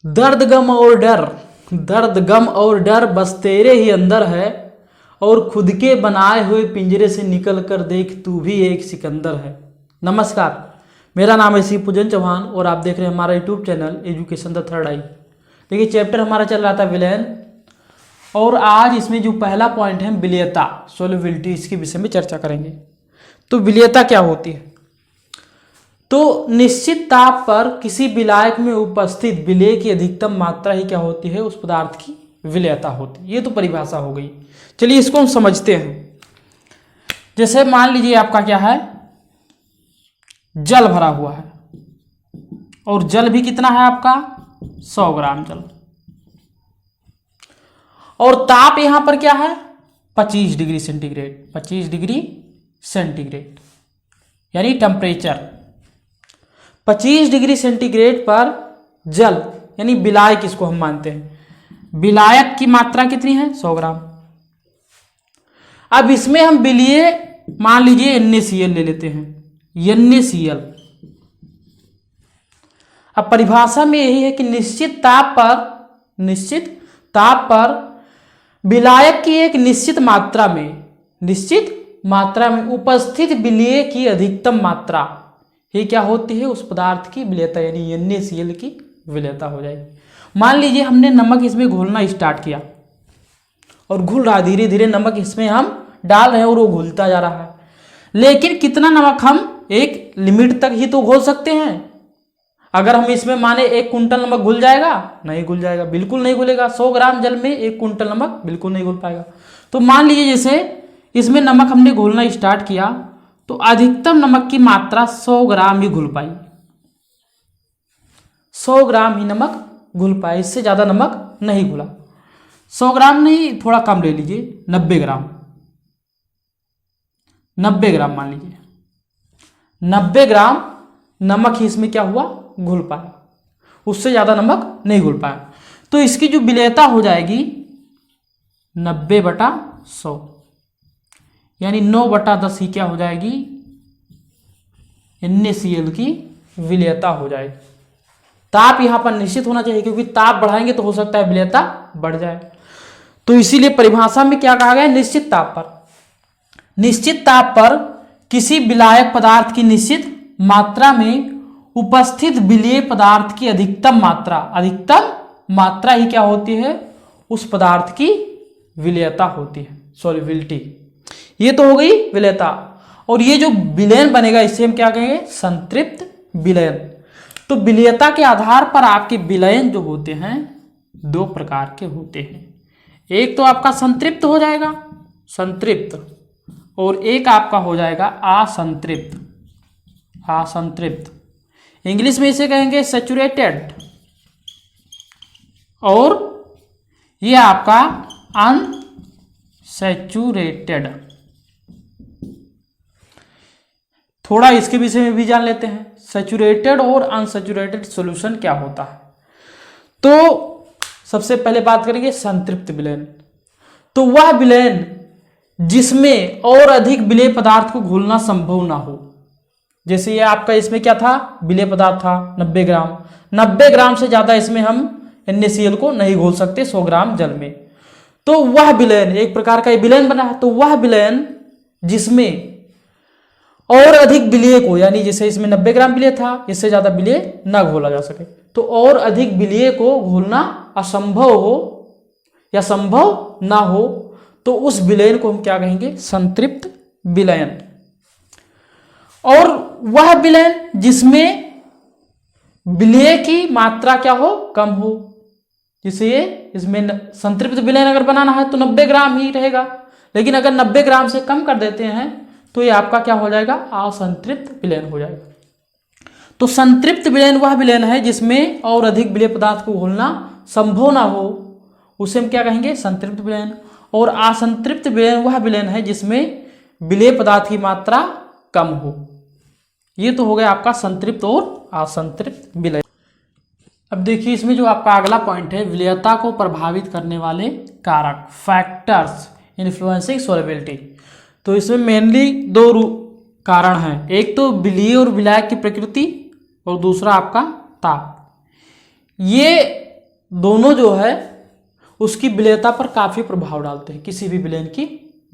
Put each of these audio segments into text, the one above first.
दर्द गम और डर, दर्द गम और डर बस तेरे ही अंदर है, और खुद के बनाए हुए पिंजरे से निकल कर देख तू भी एक सिकंदर है। नमस्कार, मेरा नाम है शिव पूजन चौहान और आप देख रहे हैं हमारा YouTube channel education the third eye. देखिए चैप्टर हमारा चल रहा था विलयन, और आज इसमें जो पहला पॉइंट है विलेयता, सोल्युबिलिटी, इसके विषय में चर्चा करेंगे। तो विलेयता क्या होती है? तो निश्चित ताप पर किसी विलायक में उपस्थित विलेय की अधिकतम मात्रा ही क्या होती है? उस पदार्थ की विलेयता होती है। ये तो परिभाषा हो गई। चलिए इसको हम समझते हैं। जैसे मान लीजिए आपका क्या है, जल भरा हुआ है, और जल भी कितना है आपका? 100 ग्राम जल, और ताप यहां पर क्या है? 25 डिग्री सेंटीग्रेड, 25 डिग्री सेंटीग्रेड, यानी टेम्परेचर 25 डिग्री सेंटीग्रेड पर जल, यानी विलायक इसको हम मानते हैं। विलायक की मात्रा कितनी है? 100 ग्राम। अब इसमें हम विलीय मान लीजिए NaCl ले लेते हैं, NaCl। अब परिभाषा में यही है कि निश्चित ताप पर विलायक की एक निश्चित मात्रा में उपस्थित विलेय की अधिकतम मात्रा ये क्या होती है? उस पदार्थ की विलेयता, यानी NaCl की विलेयता हो जाएगी। मान लीजिए हमने नमक इसमें घोलना स्टार्ट किया और घुल रहा, धीरे धीरे नमक इसमें हम डाल रहे हैं और वो घुलता जा रहा है। लेकिन कितना नमक हम एक लिमिट तक ही तो घोल सकते हैं। अगर हम इसमें माने 1 कुंटल नमक घुल जाएगा? नहीं घुल जाएगा, बिल्कुल नहीं घुलेगा। 100 ग्राम जल में 1 कुंटल नमक बिल्कुल नहीं घुल पाएगा। तो मान लीजिए जैसे इसमें नमक हमने घोलना स्टार्ट किया तो अधिकतम नमक की मात्रा 100 ग्राम ही घुल पाई, 100 ग्राम ही नमक घुल पाए, इससे ज्यादा नमक नहीं घुला। 100 ग्राम नहीं, थोड़ा कम ले लीजिए, 90 ग्राम, 90 ग्राम मान लीजिए, 90 ग्राम नमक ही इसमें क्या हुआ? घुल पाया, उससे ज्यादा नमक नहीं घुल पाया। तो इसकी जो विलेयता हो जाएगी 90/100, यानी 9/10 ही क्या हो जाएगी? NaCl की विलेयता हो जाएगी। ताप यहां पर निश्चित होना चाहिए, क्योंकि ताप बढ़ाएंगे तो हो सकता है विलेयता बढ़ जाए। तो इसीलिए परिभाषा में क्या कहा गया? निश्चित ताप पर किसी विलायक पदार्थ की निश्चित मात्रा में उपस्थित विलेय पदार्थ की अधिकतम मात्रा ही क्या होती है? उस पदार्थ की विलेयता होती है, सॉल्युबिलिटी। ये तो हो गई विलेयता। और ये जो विलयन बनेगा इसे हम क्या कहेंगे? संतृप्त विलयन। तो विलेयता के आधार पर आपके विलयन जो होते हैं 2 प्रकार के होते हैं। एक तो आपका संतृप्त हो जाएगा, संतृप्त, और एक आपका हो जाएगा असंतृप्त। इंग्लिश में इसे कहेंगे सैचुरेटेड, और ये आपका अनसैचुरेटेड। थोड़ा इसके विषय में भी जान लेते हैं, सैचुरेटेड और अनसैचुरेटेड सॉल्यूशन क्या होता है। तो सबसे पहले बात करेंगे संतृप्त विलयन। तो वह विलयन जिसमें और अधिक विलेय पदार्थ को घोलना संभव ना हो। जैसे ये आपका इसमें क्या था? विलेय पदार्थ था 90 ग्राम, 90 ग्राम से ज्यादा इसमें हम NaCl को नहीं घोल सकते 100 ग्राम जल में। तो वह विलयन, एक प्रकार का विलयन बना है, तो वह विलयन जिसमें और अधिक विलेय को, यानी जैसे इसमें 90 ग्राम विलेय था, इससे ज्यादा विलेय ना घोला जा सके, तो और अधिक विलेय को घोलना असंभव हो या संभव ना हो, तो उस विलयन को हम क्या कहेंगे? संतृप्त विलयन। और वह विलयन जिसमें विलेय की मात्रा क्या हो? कम हो। जैसे ये इसमें संतृप्त विलयन अगर बनाना है तो 90 ग्राम ही रहेगा, लेकिन अगर 90 ग्राम से कम कर देते हैं तो ये आपका क्या हो जाएगा? असंतृप्त विलयन हो जाएगा। तो संतृप्त विलयन वह विलयन है जिसमें और अधिक विलेय पदार्थ को घोलना संभव ना हो, उसे हम क्या कहेंगे? संतृप्त विलयन। और असंतृप्त विलयन वह विलयन है जिसमें विलेय पदार्थ की मात्रा कम हो। ये तो हो गया आपका संतृप्त और असंतृप्त विलयन। अब देखिए इसमें जो आपका अगला पॉइंट है, विलेयता को प्रभावित करने वाले कारक, फैक्टर्स इन्फ्लुएंसिंग सॉल्युबिलिटी। तो इसमें मेनली 2 कारण हैं, एक तो विलेय और विलायक की प्रकृति और दूसरा आपका ताप। ये दोनों जो है उसकी विलेयता पर काफ़ी प्रभाव डालते हैं, किसी भी विलयन की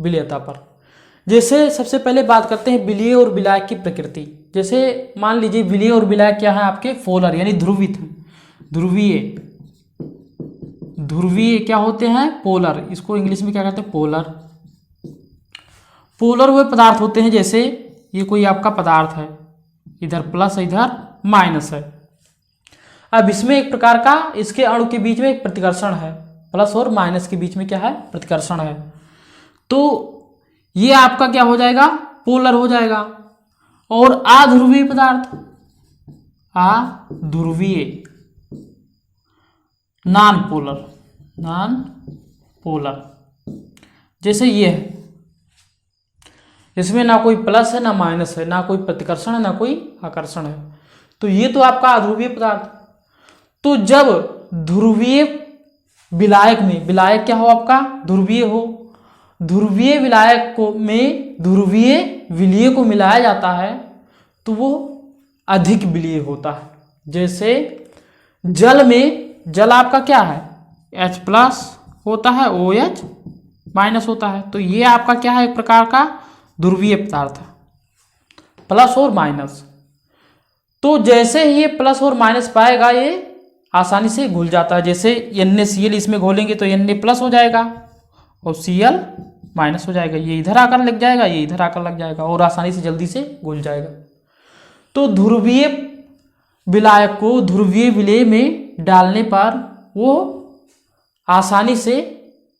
विलेयता पर। जैसे सबसे पहले बात करते हैं विलीय और विलायक की प्रकृति। जैसे मान लीजिए विलीय और विलायक क्या है आपके, पोलर यानी ध्रुवित हैं, ध्रुवीय। ध्रुवीय क्या होते हैं, पोलर। इसको इंग्लिश में क्या कहते हैं, पोलर। पोलर वे पदार्थ होते हैं, जैसे ये कोई आपका पदार्थ है, इधर प्लस इधर माइनस है। अब इसमें एक प्रकार का इसके अणु के बीच में एक प्रतिकर्षण है, प्लस और माइनस के बीच में क्या है, प्रतिकर्षण है। तो ये आपका क्या हो जाएगा, पोलर हो जाएगा। और अध्रुवीय पदार्थ, अध्रुवीय, नॉन पोलर, नॉन पोलर, जैसे ये है, इसमें ना कोई प्लस है ना माइनस है, ना कोई प्रतिकर्षण है ना कोई आकर्षण है। तो ये तो आपका अध्रुवीय पदार्थ। तो जब ध्रुवीय विलायक में, विलायक क्या हो आपका, ध्रुवीय हो, ध्रुवीय विलायक को में ध्रुवीय विलीय को मिलाया जाता है तो वो अधिक विलीय होता है। जैसे जल में, जल आपका क्या है, H प्लस होता है, OH माइनस होता है। तो ये आपका क्या है, एक प्रकार का ध्रुवीय पदार्थ है, प्लस और माइनस। तो जैसे ही ये प्लस और माइनस पाएगा ये आसानी से घुल जाता है। जैसे NaCl इसमें घोलेंगे तो Na प्लस हो जाएगा और Cl माइनस हो जाएगा, ये इधर आकर लग जाएगा, ये इधर आकर लग जाएगा और आसानी से जल्दी से घुल जाएगा। तो ध्रुवीय विलायक को ध्रुवीय विलेय में डालने पर वो आसानी से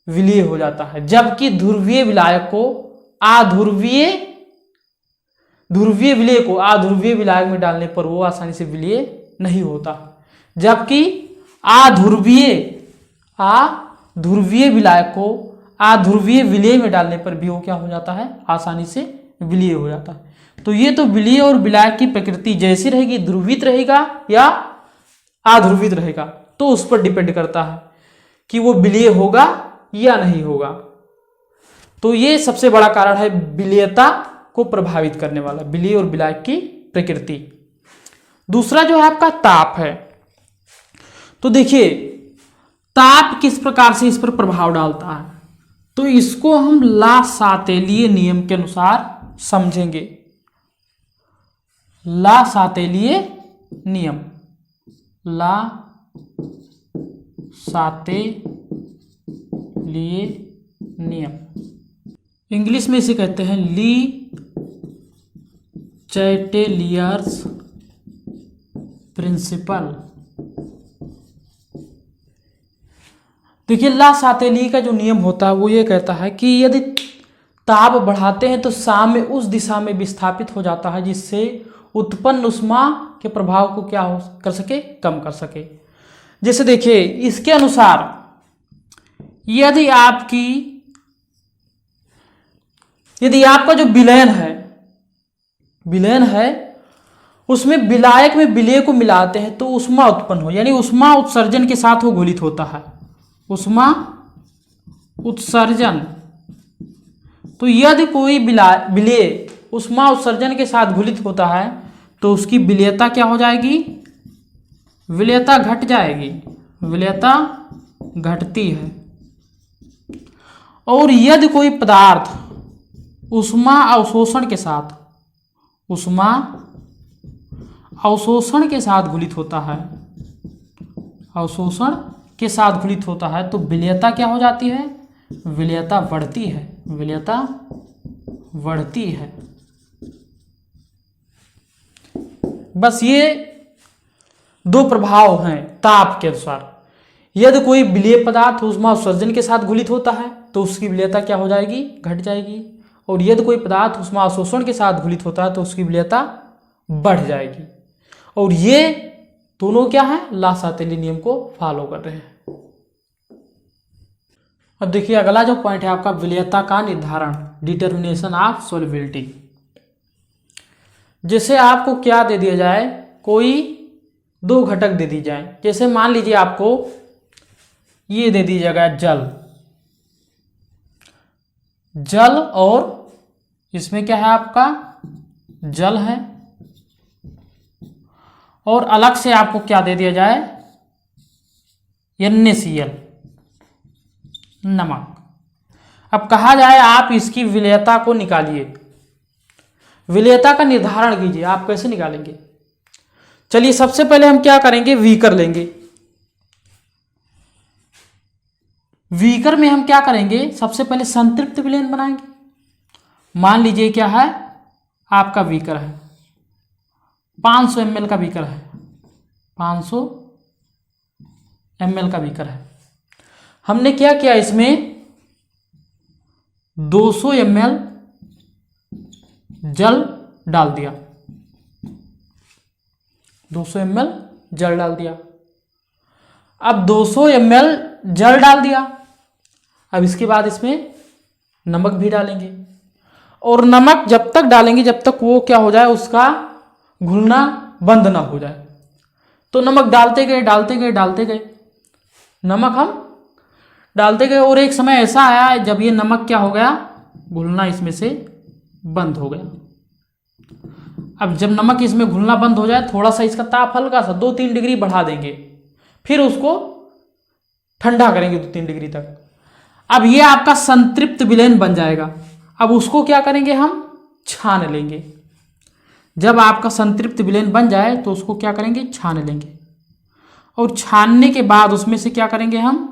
विलीय हो जाता है, जबकि ध्रुवीय विलायक को ध्रुवीय विलेय को अध्रुवीय विलायक में डालने पर वो आसानी से विलीय नहीं होता। जबकि अध्रुवीय विलायक को अध्रुवीय विलेय में डालने पर भी वो क्या हो जाता है, आसानी से विलीय हो जाता है। तो ये तो विलीय और विलायक की प्रकृति जैसी रहेगी, ध्रुवित रहेगा या अध्रुवित रहेगा, तो उस पर डिपेंड करता है कि वो विलीय होगा या नहीं होगा। तो ये सबसे बड़ा कारण है विलीयता को प्रभावित करने वाला, विलीय और विलायक की प्रकृति। दूसरा जो है आपका ताप है। तो देखिए ताप किस प्रकार से इस पर प्रभाव डालता है, तो इसको हम ला सातेलीय नियम के अनुसार समझेंगे। ला सातेलीय नियम, ला सातेलीय नियम, इंग्लिश में इसे कहते हैं ली चैटेलियर्स प्रिंसिपल। देखिए ला सातेली का जो नियम होता है वो ये कहता है कि यदि ताप बढ़ाते हैं तो साम्य उस दिशा में विस्थापित हो जाता है जिससे उत्पन्न उष्मा के प्रभाव को क्या हो कर सके, कम कर सके। जैसे देखिए इसके अनुसार यदि आपका जो विलयन है उसमें विलायक में विलेय को मिलाते हैं तो उष्मा उत्पन्न हो, यानी उष्मा उत्सर्जन के साथ वो घुलित होता है, उष्मा उत्सर्जन। तो यदि कोई विलेय उष्मा उत्सर्जन के साथ घुलित होता है तो उसकी विलेयता क्या हो जाएगी, विलेयता घट जाएगी, विलेयता घटती है। और यदि कोई पदार्थ उष्मा अवशोषण के साथ घुलित होता है, अवशोषण के साथ घुलित होता है तो विलेयता क्या हो जाती है, विलेयता बढ़ती है, विलेयता बढ़ती है। बस ये दो प्रभाव हैं ताप के अनुसार। यदि कोई विलेय पदार्थ उष्मा उत्सर्जन के साथ घुलित होता है तो उसकी विलेयता क्या हो जाएगी, घट जाएगी। और यदि कोई पदार्थ उष्मा अवशोषण के साथ घुलित होता है तो उसकी विलेयता बढ़ जाएगी। और ये दोनों क्या है, ला सातेली नियम को फॉलो कर रहे हैं। अब देखिए अगला जो पॉइंट है आपका विलेयता का निर्धारण, डिटर्मिनेशन ऑफ सोल्युबिलिटी। जैसे आपको क्या दे दिया जाए, कोई दो घटक दे दी जाए। जैसे मान लीजिए आपको ये दे दी जाएगा जल और इसमें क्या है आपका जल है, और अलग से आपको क्या दे दिया जाए, NaCl नमक। अब कहा जाए आप इसकी विलेयता को निकालिए, विलेयता का निर्धारण कीजिए। आप कैसे निकालेंगे? चलिए सबसे पहले हम क्या करेंगे, बीकर लेंगे। बीकर में हम क्या करेंगे, सबसे पहले संतृप्त विलयन बनाएंगे। मान लीजिए क्या है, आपका बीकर है 500 ml का बीकर है, 500 ml का बीकर है। हमने क्या किया, इसमें 200 ml जल डाल दिया, 200 ml जल डाल दिया। अब 200 ml जल डाल दिया, अब इसके बाद इसमें नमक भी डालेंगे। और नमक जब तक डालेंगे जब तक वो क्या हो जाए, उसका घुलना बंद ना हो जाए। तो नमक डालते गए डालते गए डालते गए, नमक हम डालते गए, और एक समय ऐसा आया जब ये नमक क्या हो गया, घुलना इसमें से बंद हो गया। अब जब नमक इसमें घुलना बंद हो जाए, थोड़ा सा इसका ताप हल्का सा 2-3 डिग्री बढ़ा देंगे, फिर उसको ठंडा करेंगे 2-3 डिग्री तक। अब ये आपका संतृप्त विलयन बन जाएगा। अब उसको क्या करेंगे, हम छान लेंगे। जब आपका संतृप्त विलयन बन जाए तो उसको क्या करेंगे, छान लेंगे। और छानने के बाद उसमें से क्या करेंगे, हम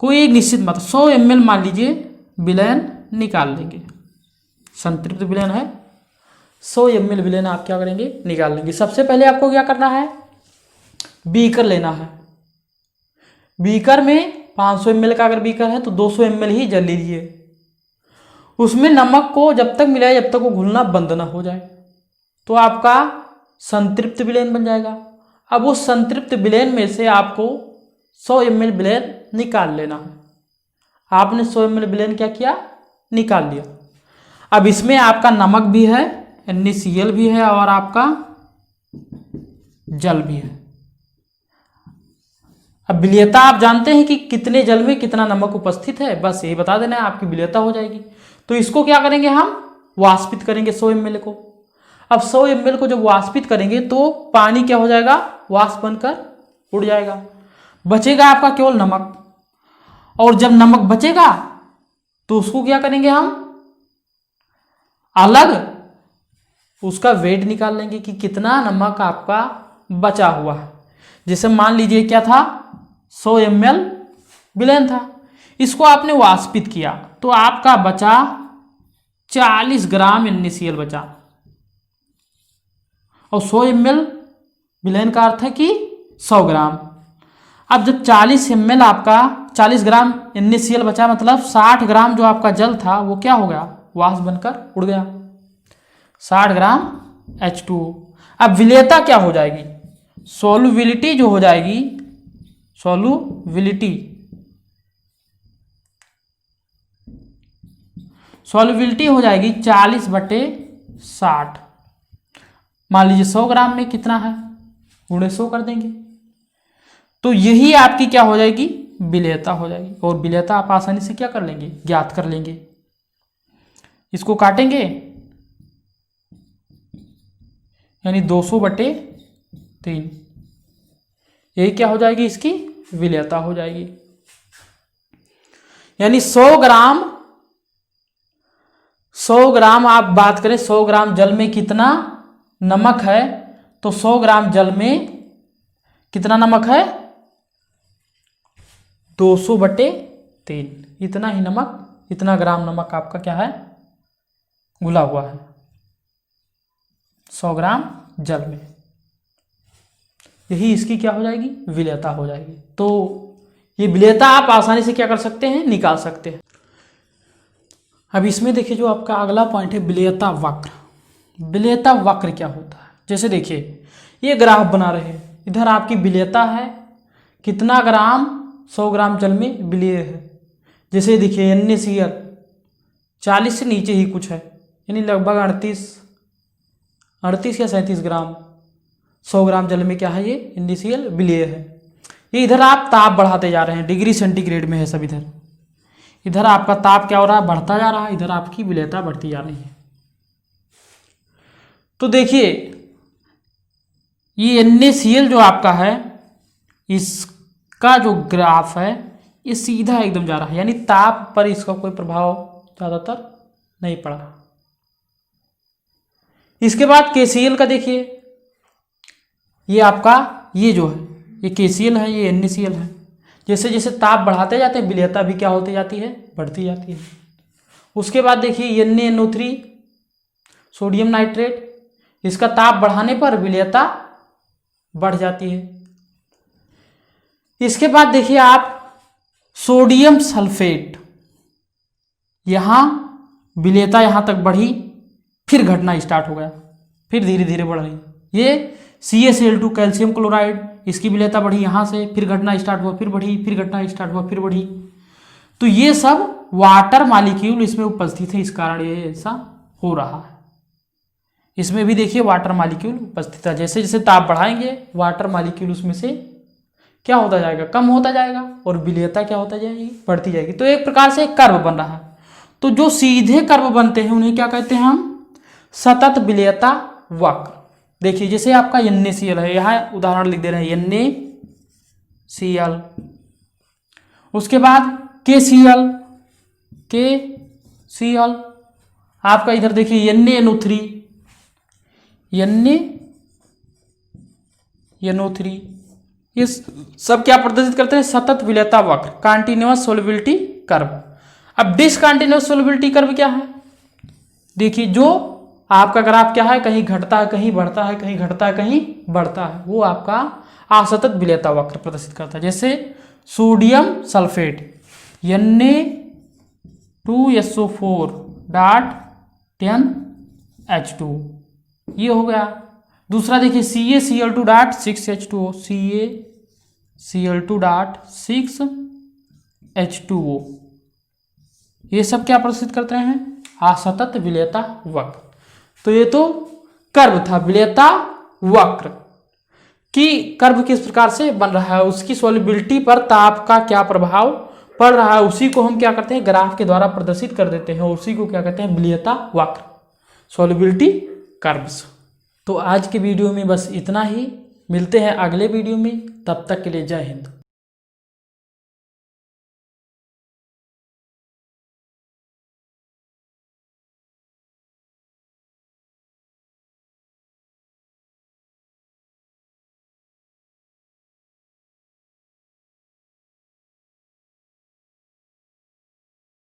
कोई एक निश्चित मात्रा 100 ml मान लीजिए विलयन निकाल लेंगे। संतृप्त विलयन है, 100 ml विलयन आप क्या करेंगे, निकाल लेंगे। सबसे पहले आपको क्या करना है, बीकर लेना है। बीकर में 500 ml का अगर बीकर है तो 200 ml ही जल लीजिए। उसमें नमक को जब तक मिलाए जब तक वो घुलना बंद ना हो जाए, तो आपका संतृप्त विलयन बन जाएगा। अब उस संतृप्त विलयन में से आपको 100 ml विलयन निकाल लेना है। आपने 100 ml विलयन क्या किया, निकाल लिया। अब इसमें आपका नमक भी है, NaCl भी है, और आपका जल भी है। अब विलेयता आप जानते हैं कि कितने जल में कितना नमक उपस्थित है, बस यही बता देना है, आपकी विलेयता हो जाएगी। तो इसको क्या करेंगे, हम वाष्पित करेंगे 100 ml को। अब 100 ml को जब वाष्पित करेंगे तो पानी क्या हो जाएगा, वाष्प बनकर उड़ जाएगा। बचेगा आपका केवल नमक। और जब नमक बचेगा तो उसको क्या करेंगे, हम अलग उसका वेट निकाल लेंगे कि कितना नमक आपका बचा हुआ है। जैसे मान लीजिए क्या था, 100 ml विलयन था, इसको आपने वाष्पित किया तो आपका बचा 40 ग्राम NaCl बचा। और 100 ml विलयन का अर्थ है कि 100 ग्राम। अब जब 40 ml आपका 40 ग्राम NaCl बचा, मतलब 60 ग्राम जो आपका जल था वो क्या हो गया, वाष्प बनकर उड़ गया, 60 ग्राम H2O। अब विलेयता क्या हो जाएगी, सॉल्युबिलिटी जो हो जाएगी, सॉल्युबिलिटी हो जाएगी 40/60। मान लीजिए 100 ग्राम में कितना है, गुणे 100 कर देंगे, तो यही आपकी क्या हो जाएगी, विलेयता हो जाएगी। और विलेयता आप आसानी से क्या कर लेंगे, ज्ञात कर लेंगे। इसको काटेंगे, यानी 200/3, यही क्या हो जाएगी, इसकी विलेयता हो जाएगी। यानी 100 ग्राम आप बात करें, 100 ग्राम जल में कितना नमक है, तो 100 ग्राम जल में कितना नमक है, 200/3। इतना ही नमक, इतना ग्राम नमक आपका क्या है, घुला हुआ है 100 ग्राम जल में। यही इसकी क्या हो जाएगी, विलेयता हो जाएगी। तो ये विलेयता आप आसानी से क्या कर सकते हैं, निकाल सकते हैं। अब इसमें देखिए जो आपका अगला पॉइंट है, विलेयता वक्र। विलेयता वक्र क्या होता है, जैसे देखिए ये ग्राफ बना रहे हैं, इधर आपकी विलेयता है, कितना ग्राम 100 ग्राम जल में विलेय है। जैसे देखिए NaCl 40 से नीचे ही कुछ है, यानी लगभग 38 या 37 ग्राम 100 ग्राम जल में क्या है, ये NaCl विलेय है। ये इधर आप ताप बढ़ाते जा रहे हैं, डिग्री सेंटीग्रेड में है सब। इधर आपका ताप क्या हो रहा है, बढ़ता जा रहा है, इधर आपकी विलेयता बढ़ती जा रही है। तो देखिए ये NaCl जो आपका है, इस का जो ग्राफ है ये सीधा एकदम जा रहा है, यानी ताप पर इसका कोई प्रभाव ज़्यादातर नहीं पड़ा। इसके बाद KCl का देखिए, ये आपका ये जो है ये KCl है, ये NaCl है। जैसे जैसे ताप बढ़ाते जाते हैं विलेयता भी क्या होती जाती है, बढ़ती जाती है। उसके बाद देखिए NaNO3 सोडियम नाइट्रेट, इसका ताप बढ़ाने पर विलेयता बढ़ जाती है। इसके बाद देखिए आप सोडियम सल्फेट, यहां विलेयता यहां तक बढ़ी, फिर घटना स्टार्ट हो गया, फिर धीरे धीरे बढ़ रही। ये CaCl2 कैल्शियम क्लोराइड, इसकी विलेयता बढ़ी यहां से, फिर घटना स्टार्ट हुआ, फिर बढ़ी, फिर घटना स्टार्ट हुआ, फिर बढ़ी। तो ये सब वाटर मॉलिक्यूल इसमें उपस्थित है, इस कारण ये ऐसा हो रहा है। इसमें भी देखिए वाटर मॉलिक्यूल उपस्थित है। जैसे जैसे ताप बढ़ाएंगे वाटर मॉलिक्यूल उसमें से क्या होता जाएगा, कम होता जाएगा, और विलेयता क्या होता जाएगी, बढ़ती जाएगी। तो एक प्रकार से एक कर्व बन रहा है। तो जो सीधे कर्व बनते हैं उन्हें क्या कहते हैं हम, सतत विलेयता वक्र। देखिए जैसे आपका NaCl है, यहाँ उदाहरण लिख दे रहे हैं NaCl। उसके बाद KCl, आपका इधर देखिए NaNO3, ये सब क्या प्रदर्शित करते हैं, सतत विलेयता वक्र, कंटीन्यूअस सोलिबिलिटी कर्व। अब डिसकंटीन्यूअस सोलिबिलिटी कर्व क्या है, देखिए जो आपका ग्राफ क्या है, कहीं घटता है कहीं बढ़ता है, कहीं घटता है कहीं बढ़ता है, वो आपका असतत विलेयता वक्र प्रदर्शित करता है। जैसे सोडियम सल्फेट Na2SO4 10H2, ये हो गया। दूसरा देखिए CaCl2 6H2O, ये सब क्या प्रदर्शित करते हैं, असतत विलेयता वक्र। तो ये तो कर्व था, विलेयता वक्र की कर्व किस प्रकार से बन रहा है, उसकी सॉल्युबिलिटी पर ताप का क्या प्रभाव पड़ रहा है, उसी को हम क्या करते हैं, ग्राफ के द्वारा प्रदर्शित कर देते हैं, उसी को क्या कहते हैं, विलेयता वक्र, सॉल्युबिलिटी कर्व्स। तो आज के वीडियो में बस इतना ही, मिलते हैं अगले वीडियो में, तब तक के लिए जय हिंद।